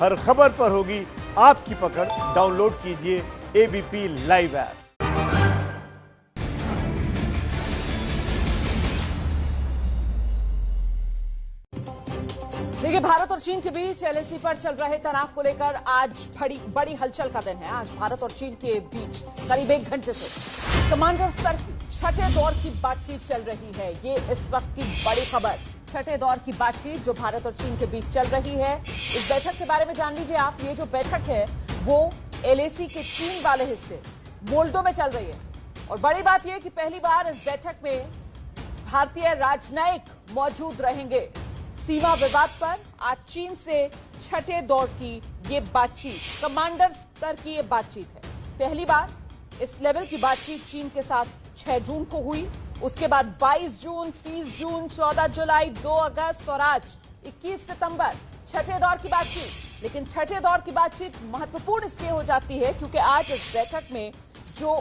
हर खबर पर होगी आपकी पकड़। डाउनलोड कीजिए एबीपी लाइव ऐप। देखिए, भारत और चीन के बीच एलएसी पर चल रहे तनाव को लेकर आज बड़ी हलचल का दिन है। आज भारत और चीन के बीच करीब 1 घंटे से कमांडर स्तर की छठे दौर की बातचीत चल रही है। ये इस वक्त की बड़ी खबर, छठे दौर की बातचीत जो भारत और चीन के बीच चल रही है। इस बैठक के बारे में जान लीजिए आप। ये जो बैठक है वो एलएसी के चीन वाले हिस्से मोल्डो में चल रही है। और बड़ी बात यह कि पहली बार इस बैठक में भारतीय राजनयिक मौजूद रहेंगे। सीमा विवाद पर आज चीन से छठे दौर की ये बातचीत, कमांडर स्तर की ये बातचीत है। पहली बार इस लेवल की बातचीत चीन के साथ 6 जून को हुई। उसके बाद 22 जून, 30 जून, 14 जुलाई, 2 अगस्त और आज 21 सितंबर छठे दौर की बातचीत। लेकिन छठे दौर की बातचीत महत्वपूर्ण इसलिए हो जाती है क्योंकि आज इस बैठक में जो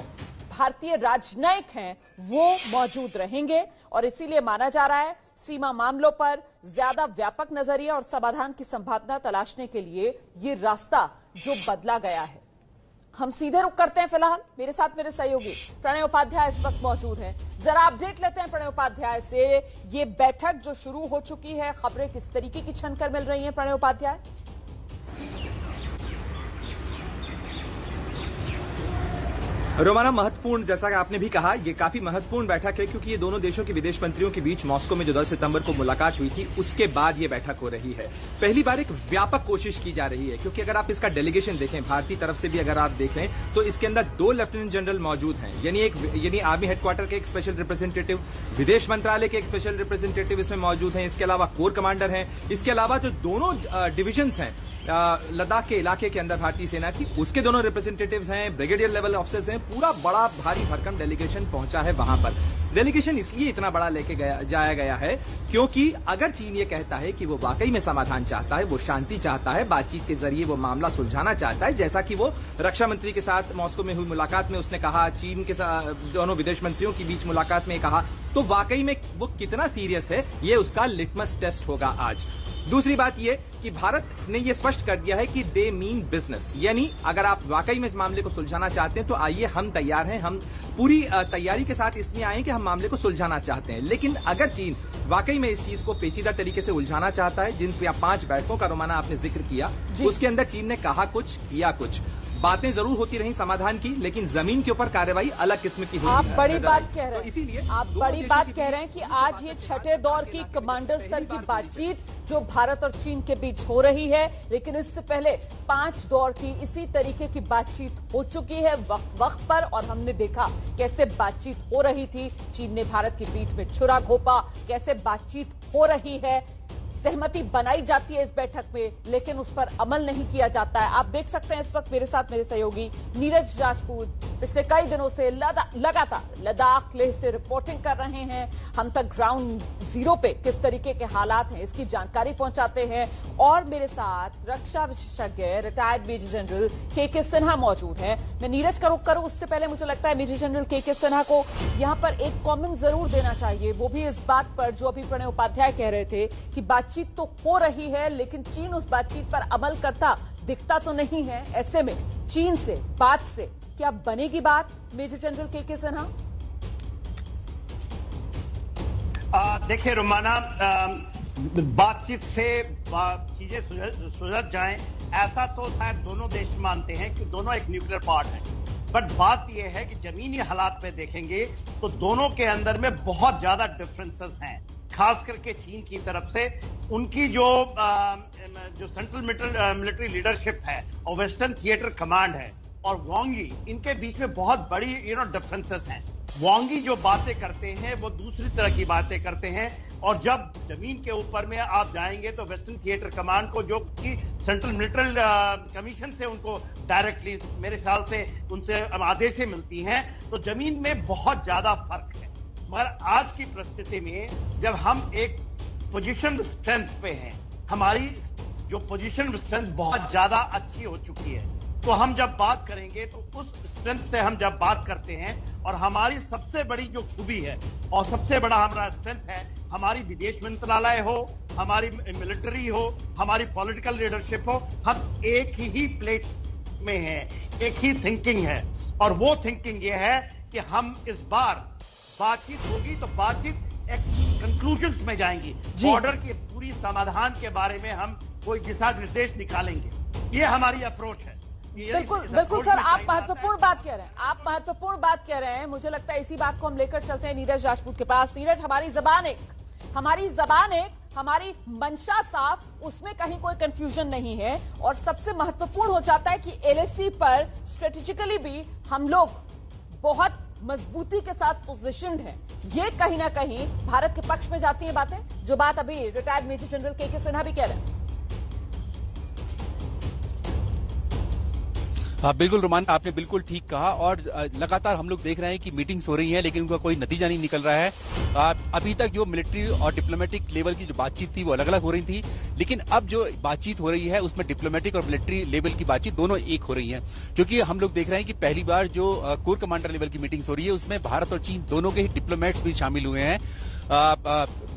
भारतीय राजनयिक हैं वो मौजूद रहेंगे और इसीलिए माना जा रहा है सीमा मामलों पर ज्यादा व्यापक नजरिया और समाधान की संभावना तलाशने के लिए ये रास्ता जो बदला गया है। हम सीधे रुख करते हैं। फिलहाल मेरे साथ मेरे सहयोगी प्रणय उपाध्याय इस वक्त मौजूद हैं। जरा अपडेट लेते हैं प्रणय उपाध्याय से। ये बैठक जो शुरू हो चुकी है, खबरें किस तरीके की छनकर मिल रही हैं प्रणय उपाध्याय? रोमाना, महत्वपूर्ण, जैसा कि आपने भी कहा, ये काफी महत्वपूर्ण बैठक है क्योंकि ये दोनों देशों के विदेश मंत्रियों के बीच मॉस्को में जो 10 सितंबर को मुलाकात हुई थी उसके बाद ये बैठक हो रही है। पहली बार एक व्यापक कोशिश की जा रही है क्योंकि अगर आप इसका डेलीगेशन देखें, भारतीय तरफ से भी अगर आप देखें तो इसके अंदर 2 लेफ्टिनेंट जनरल मौजूद हैं, यानी आर्मी हेडक्वार्टर के एक स्पेशल रिप्रेजेंटेटिव, विदेश मंत्रालय के एक स्पेशल रिप्रेजेंटेटिव इसमें मौजूद हैं। इसके अलावा कोर कमांडर हैं। इसके अलावा जो दोनों डिविजन्स हैं लद्दाख के इलाके के अंदर भारतीय सेना की, उसके दोनों रिप्रेजेंटेटिव्स हैं, ब्रिगेडियर लेवल ऑफिसर्स हैं। पूरा बड़ा भारी भरकम डेलीगेशन पहुंचा है वहां पर। डेलीगेशन इसलिए इतना बड़ा लेके जाया गया है क्योंकि अगर चीन ये कहता है कि वो वाकई में समाधान चाहता है, वो शांति चाहता है, बातचीत के जरिए वो मामला सुलझाना चाहता है, जैसा कि वो रक्षा मंत्री के साथ मॉस्को में हुई मुलाकात में उसने कहा, चीन के साथ दोनों विदेश मंत्रियों के बीच मुलाकात में कहा, तो वाकई में वो कितना सीरियस है ये उसका लिटमस टेस्ट होगा आज। दूसरी बात ये कि भारत ने ये स्पष्ट कर दिया है कि दे मीन बिजनेस, यानी अगर आप वाकई में इस मामले को सुलझाना चाहते हैं तो आइए, हम तैयार हैं। हम पूरी तैयारी के साथ इसलिए आए कि हम मामले को सुलझाना चाहते हैं। लेकिन अगर चीन वाकई में इस चीज को पेचीदा तरीके से उलझाना चाहता है, जिन 5 बैठकों का रोमाना आपने जिक्र किया, उसके अंदर चीन ने कहा कुछ, किया कुछ। बातें जरूर होती रही समाधान की, लेकिन जमीन के ऊपर कार्रवाई अलग किस्म की हुई। आप बड़ी बात कह रहे हैं, तो इसीलिए आप बड़ी बात कह रहे हैं कि आज ये छठे दौर की कमांडर स्तर की बातचीत जो भारत और चीन के बीच हो रही है, लेकिन इससे पहले 5 दौर की इसी तरीके की बातचीत हो चुकी है वक्त पर, और हमने देखा कैसे बातचीत हो रही थी। चीन ने भारत की पीठ में छुरा घोंपा, कैसे बातचीत हो रही है, सहमति बनाई जाती है इस बैठक में, लेकिन उस पर अमल नहीं किया जाता है। आप देख सकते हैं इस वक्त मेरे साथ मेरे सहयोगी नीरज राजपूत पिछले कई दिनों से लगातार लद्दाख लेह से रिपोर्टिंग कर रहे हैं। हम तक ग्राउंड जीरो पे किस तरीके के हालात हैं इसकी जानकारी पहुंचाते हैं। और मेरे साथ रक्षा विशेषज्ञ रिटायर्ड मेजर जनरल के सिन्हा मौजूद हैं। मैं नीरज का रुख करूं उससे पहले मुझे लगता है मेजर जनरल के सिन्हा को यहां पर एक कॉमेंट जरूर देना चाहिए, वो भी इस बात पर जो अभी प्रणय उपाध्याय कह रहे थे कि बातचीत तो हो रही है लेकिन चीन उस बातचीत पर अमल करता दिखता तो नहीं है। ऐसे में चीन से बात से क्या बनेगी बात, मेजर जनरल के सिन्हा? देखिए रोमाना, बातचीत से चीजें सुलझ जाएं ऐसा तो शायद दोनों देश मानते हैं कि दोनों एक न्यूक्लियर पार्ट है। बट बात यह है कि जमीनी हालात में देखेंगे तो दोनों के अंदर में बहुत ज्यादा डिफरेंसेस हैं। खास करके चीन की तरफ से उनकी जो सेंट्रल मिलिट्री लीडरशिप है और वेस्टर्न थिएटर कमांड है और वांगी, इनके बीच में बहुत बड़ी डिफरेंसेस हैं। वांगी जो बातें करते हैं वो दूसरी तरह की बातें करते हैं, और जब जमीन के ऊपर में आप जाएंगे तो वेस्टर्न थिएटर कमांड को, जो कि सेंट्रल मिलिट्री कमीशन से उनको डायरेक्टली मेरे ख्याल से उनसे आदेशें मिलती हैं, तो जमीन में बहुत ज्यादा फर्क है। मगर आज की परिस्थिति में जब हम एक पोजीशन स्ट्रेंथ पे हैं, हमारी जो पोजीशन स्ट्रेंथ बहुत ज्यादा अच्छी हो चुकी है, तो हम जब बात करेंगे तो उस स्ट्रेंथ से हम जब बात करते हैं, और हमारी सबसे बड़ी जो खूबी है और सबसे बड़ा हमारा स्ट्रेंथ है, हमारी विदेश मंत्रालय हो, हमारी मिलिट्री हो, हमारी पॉलिटिकल लीडरशिप हो, हम एक ही प्लेट में हैं, एक ही थिंकिंग है। और वो थिंकिंग ये है कि हम इस बार बातचीत होगी तो बातचीत एक कंक्लूजन में जाएंगी, बॉर्डर के पूरी समाधान के बारे में हम कोई दिशा निर्देश निकालेंगे। ये हमारी अप्रोच है। बिल्कुल बिल्कुल सर, आप महत्वपूर्ण बात कह रहे हैं, आप महत्वपूर्ण बात कह रहे हैं। मुझे लगता है इसी बात को हम लेकर चलते हैं नीरज राजपूत के पास। नीरज, हमारी जबान एक, हमारी मंशा साफ, उसमें कहीं कोई कंफ्यूजन नहीं है। और सबसे महत्वपूर्ण हो जाता है कि एलएसी पर स्ट्रेटेजिकली भी हम लोग बहुत मजबूती के साथ पोजीशन्ड हैं। ये कहीं ना कहीं भारत के पक्ष में जाती है बातें, जो बात अभी रिटायर्ड मेजर जनरल के सिन्हा भी कह रहे हैं। हाँ बिल्कुल रोमान, आपने बिल्कुल ठीक कहा। और लगातार हम लोग देख रहे हैं कि मीटिंग्स हो रही हैं, लेकिन उनका कोई नतीजा नहीं निकल रहा है। अभी तक जो मिलिट्री और डिप्लोमेटिक लेवल की जो बातचीत थी वो अलग अलग हो रही थी, लेकिन अब जो बातचीत हो रही है उसमें डिप्लोमेटिक और मिलिट्री लेवल की बातचीत दोनों एक हो रही है। क्योंकि हम लोग देख रहे हैं कि पहली बार जो कोर कमांडर लेवल की मीटिंग्स हो रही है उसमें भारत और चीन दोनों के ही डिप्लोमेट्स भी शामिल हुए हैं।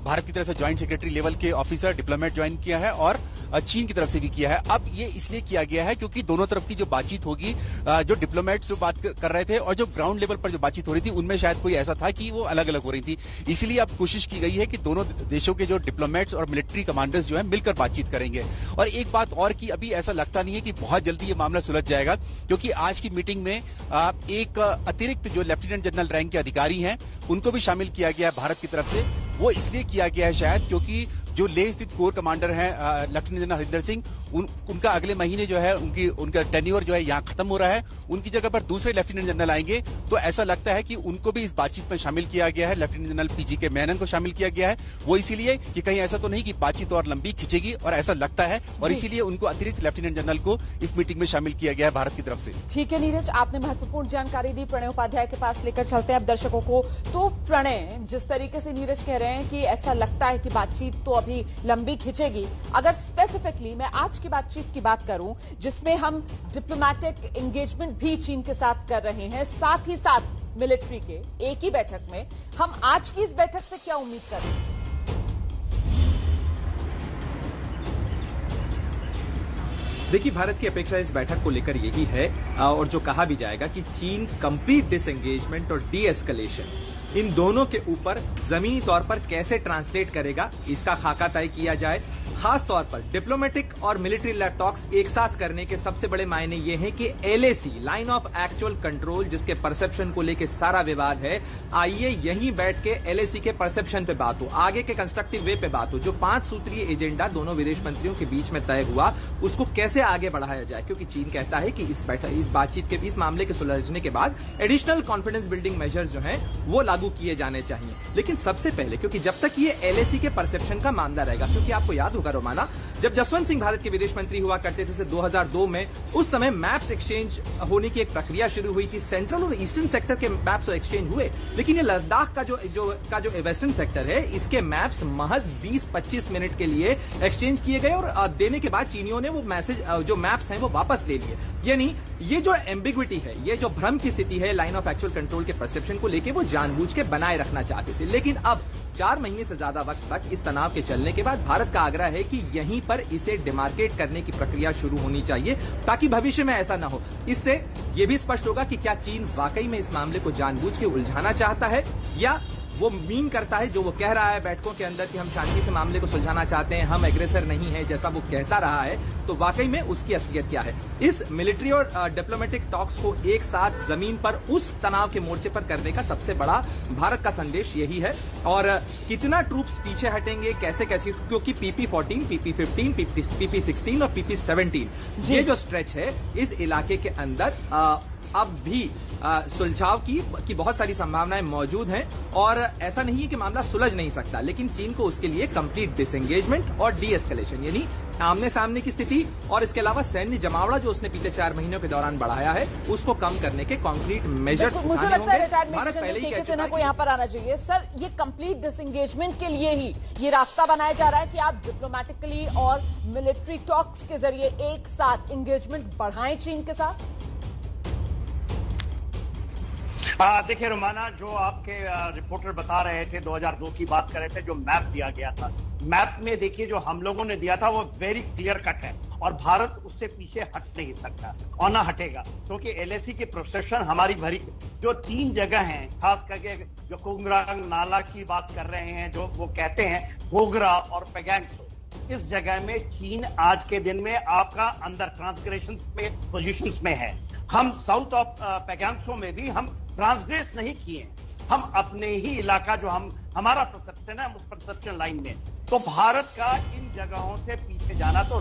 भारत की तरफ से ज्वाइंट सेक्रेटरी लेवल के ऑफिसर डिप्लोमेट ज्वाइन किया है और चीन की तरफ से भी किया है। अब ये इसलिए किया गया है क्योंकि दोनों तरफ की जो बातचीत होगी, जो डिप्लोमेट्स जो बात कर रहे थे और जो ग्राउंड लेवल पर जो बातचीत हो रही थी, उनमें शायद कोई ऐसा था कि वो अलग अलग हो रही थी। इसलिए अब कोशिश की गई है कि दोनों देशों के जो डिप्लोमेट्स और मिलिट्री कमांडर्स जो है मिलकर बातचीत करेंगे। और एक बात और कि अभी ऐसा लगता नहीं है कि बहुत जल्दी ये मामला सुलझ जाएगा, क्योंकि आज की मीटिंग में एक अतिरिक्त जो लेफ्टिनेंट जनरल रैंक के अधिकारी हैं उनको भी शामिल किया गया है भारत की तरफ से। वो इसलिए किया गया है शायद क्योंकि जो लेह स्थित कोर कमांडर हैं लेफ्टिनेंट जनरल हरिंदर सिंह, उनका अगले महीने जो है उनका टेन्योर जो है यहाँ खत्म हो रहा है। उनकी जगह पर दूसरे लेफ्टिनेंट जनरल आएंगे, तो ऐसा लगता है कि उनको भी इस बातचीत में शामिल किया गया है। लेफ्टिनेंट जनरल पीजी मेनन को शामिल किया गया है, वो इसीलिए कि कहीं ऐसा तो नहीं कि बातचीत और लंबी खिंचेगी, और ऐसा लगता है, और इसीलिए उनको अतिरिक्त लेफ्टिनेंट जनरल को इस मीटिंग में शामिल किया गया है भारत की तरफ से। ठीक है नीरज, आपने महत्वपूर्ण जानकारी दी। प्रणय उपाध्याय के पास लेकर चलते हैं अब दर्शकों को। तो प्रणय, जिस तरीके से नीरज कह रहे हैं कि ऐसा लगता है कि बातचीत तो अभी लंबी खिंचेगी, अगर स्पेसिफिकली मैं आज की बातचीत की बात करूं जिसमें हम डिप्लोमेटिक एंगेजमेंट भी चीन के साथ कर रहे हैं, साथ ही साथ मिलिट्री के एक ही बैठक में, हम आज की इस बैठक से क्या उम्मीद कर रहे हैं? देखिए, भारत की अपेक्षा इस बैठक को लेकर यही है, और जो कहा भी जाएगा कि चीन कंप्लीट डिसएंगेजमेंट और डी एस्केलेशन इन दोनों के ऊपर जमीनी तौर पर कैसे ट्रांसलेट करेगा, इसका खाका तय किया जाए। खास तौर पर डिप्लोमेटिक और मिलिट्री टॉक्स एक साथ करने के सबसे बड़े मायने ये हैं कि LAC, line of actual control, जिसके परसेप्शन को लेकर सारा विवाद है, आइए यहीं बैठ के एलएसी के परसेप्शन पे बात हो, आगे के कंस्ट्रक्टिव वे पे बात हो। जो 5 सूत्रीय एजेंडा दोनों विदेश मंत्रियों के बीच में तय हुआ, उसको कैसे आगे बढ़ाया जाए, क्योंकि चीन कहता है कि इस बातचीत के, इस मामले के सुलझने के बाद एडिशनल कॉन्फिडेंस बिल्डिंग मेजर्स जो हैं वो लागू किए जाने चाहिए। लेकिन सबसे पहले, क्योंकि जब तक ये एलएसी के परसेप्शन का मामला रहेगा, क्योंकि आपको याद होगा रोमाना, जब जसवंत सिंह भारत के विदेश मंत्री हुआ करते थे 2002 में, उस समय मैप्स एक्सचेंज होने की एक प्रक्रिया शुरू हुई थी। सेंट्रल और ईस्टर्न सेक्टर के मैप्स एक्सचेंज हुए, लेकिन ये लद्दाख का जो वेस्टर्न सेक्टर है, इसके मैप्स महज 20-25 मिनट के लिए एक्सचेंज किए गए, और देने के बाद चीनियों ने वो मैसेज, जो मैप्स हैं वो वापस ले लिए। यानी ये जो एम्बिग्विटी है, ये जो भ्रम की स्थिति है लाइन ऑफ एक्चुअल कंट्रोल के परसेप्शन को लेके, वो जानबूझ के बनाए रखना चाहते थे। लेकिन अब 4 महीने से ज्यादा वक्त तक इस तनाव के चलने के बाद भारत का आग्रह है कि यहीं पर इसे डिमार्केट करने की प्रक्रिया शुरू होनी चाहिए, ताकि भविष्य में ऐसा न हो। इससे यह भी स्पष्ट होगा कि क्या चीन वाकई में इस मामले को जानबूझ के उलझाना चाहता है, या वो मीन करता है जो वो कह रहा है बैठकों के अंदर कि हम शांति से मामले को सुलझाना चाहते हैं, हम एग्रेसर नहीं है, जैसा वो कहता रहा है, तो वाकई में उसकी असलियत क्या है। इस मिलिट्री और डिप्लोमेटिक टॉक्स को एक साथ जमीन पर उस तनाव के मोर्चे पर करने का सबसे बड़ा भारत का संदेश यही है। और कितना ट्रूप्स पीछे हटेंगे, कैसे कैसे, क्योंकि PP-14, PP-15, PP-16 और PP-17 ये जो स्ट्रेच है, इस इलाके के अंदर अब भी सुलझाव की बहुत सारी संभावनाएं मौजूद हैं, और ऐसा नहीं है कि मामला सुलझ नहीं सकता, लेकिन चीन को उसके लिए कंप्लीट डिसएंगेजमेंट और डी एस्केलेशन, यानी आमने सामने की स्थिति और इसके अलावा सैन्य जमावड़ा जो उसने पिछले 4 महीनों के दौरान बढ़ाया है उसको कम करने के कॉन्क्रीट मेजर्स मुझे उठाने लगता है होंगे। भारत पहले ही रिटायर्ड कह चुका को है यहाँ पर आना चाहिए। सर, ये कंप्लीट डिसएंगेजमेंट के लिए ही ये रास्ता बनाया जा रहा है कि आप डिप्लोमेटिकली और मिलिट्री टॉक्स के जरिए एक साथ एंगेजमेंट बढ़ाएं चीन के साथ। देखिए रोमाना, जो आपके रिपोर्टर बता रहे थे 2002 की बात कर रहे थे, जो मैप दिया गया था, मैप में देखिए जो हम लोगों ने दिया था वो वेरी क्लियर कट है और भारत उससे पीछे हट नहीं सकता और ना हटेगा, क्योंकि एलएसी के प्रोसेशन हमारी भरी जो 3 जगह हैं, खास करके जो कोंगरांग नाला की बात कर रहे हैं, जो वो कहते हैं गोगरा और पैगांगसो, इस जगह में चीन आज के दिन में आपका अंदर ट्रांसग्रेशन में पोजीशंस में है। हम साउथ ऑफ पैगांगसो में भी हम ट्रांसग्रेस नहीं किए, हम अपने ही इलाका जो हमारा परसेप्शन है उस परसेप्शन लाइन में, तो भारत का इन जगहों से पीछे जाना तो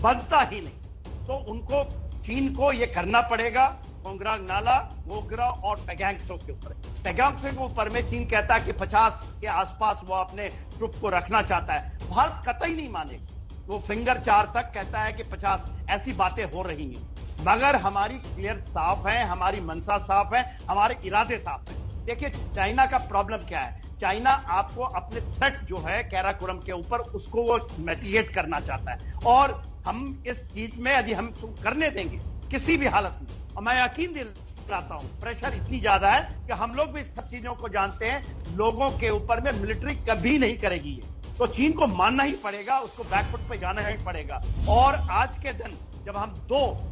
बनता ही नहीं। तो उनको चीन को ये करना पड़ेगा कोंगरांग नाला, गोगरा और पैगांगसो के ऊपर। पैगांगसो के ऊपर में चीन कहता है कि 50 के आसपास वो अपने ट्रुप को रखना चाहता है, भारत कतई नहीं मानेगा। वो फिंगर 4 तक कहता है कि 50, ऐसी बातें हो रही हैं, मगर हमारी क्लियर साफ है, हमारी मंशा साफ है, हमारे इरादे साफ है। देखिए चाइना का प्रॉब्लम क्या है, चाइना आपको अपने थ्रेट जो है कैराकोरम के ऊपर उसको वो मिटिगेट करना चाहता है और हम इस चीज में यदि हम करने देंगे किसी भी हालत में, और मैं यकीन दिलाता हूं प्रेशर इतनी ज्यादा है कि हम लोग भी सब चीजों को जानते हैं, लोगों के ऊपर में मिलिट्री कभी नहीं करेगी ये, तो चीन को मानना ही पड़ेगा, उसको बैकफुट पे जाना ही पड़ेगा। और आज के दिन जब हम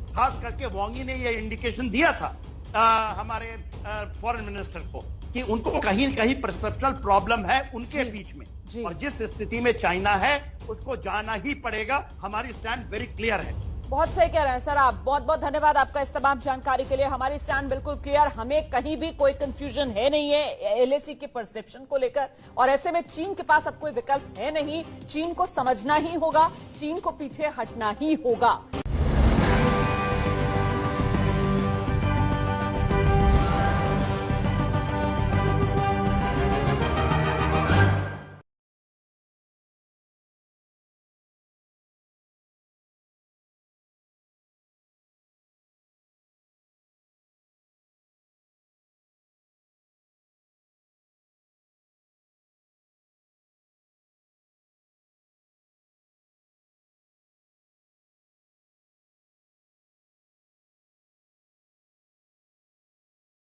खास करके वांगी ने ये इंडिकेशन दिया था हमारे फॉरेन मिनिस्टर को कि उनको कहीं न कहीं परसेप्शनल प्रॉब्लम है उनके बीच में, और जिस स्थिति में चाइना है उसको जाना ही पड़ेगा। हमारी स्टैंड वेरी क्लियर है। बहुत सही कह रहे हैं सर आप, बहुत बहुत धन्यवाद आपका इस तमाम जानकारी के लिए। हमारी स्टैंड बिल्कुल क्लियर, हमें कहीं भी कोई कंफ्यूजन है नहीं है एलएसी के परसेप्शन को लेकर, और ऐसे में चीन के पास अब कोई विकल्प है नहीं, चीन को समझना ही होगा, चीन को पीछे हटना ही होगा।